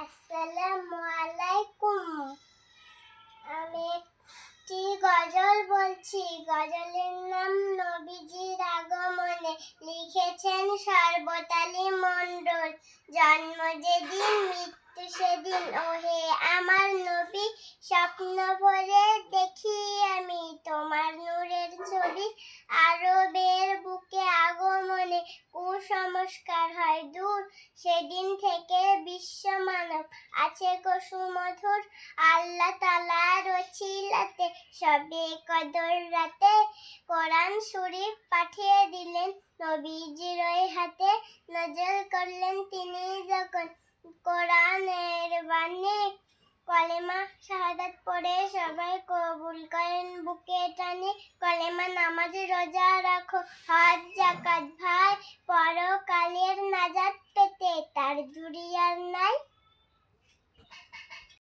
আসসালামু আলাইকুম। আমি একটি গজল বলছি। গজলের নাম নবীজির আগমনে। লিখেছেন শরবত আলী মণ্ডল। জন্ম যেদিন মৃত্যু সেদিন, ওহে আমার নবী, স্বপ্ন ভরে দেখি আমি তোমার নূরের ছবি। আরবের বুকে আগমনে কুসংস্কার হয় দূর। সেদিন থেকে বিশ্ব মানব আছে গো সুমধুর। আল্লাহ তাআলার ওসিলাতে সবে কদর রাতে কোরআন শরীফ পাঠিয়ে দিলেন নবীজির ওই হাতে। নাযিল করলেন তিনি যখন কোরআনের বাণী। কলেমা শাহাদাত পড়ে সবাই কবুল করেন বুকে টানে। কলেমা নামাজ রোজা রাখো, হজ যাকাত ভাই, পরকালের নাজাত পেতে তার দুনিয়ার নাই।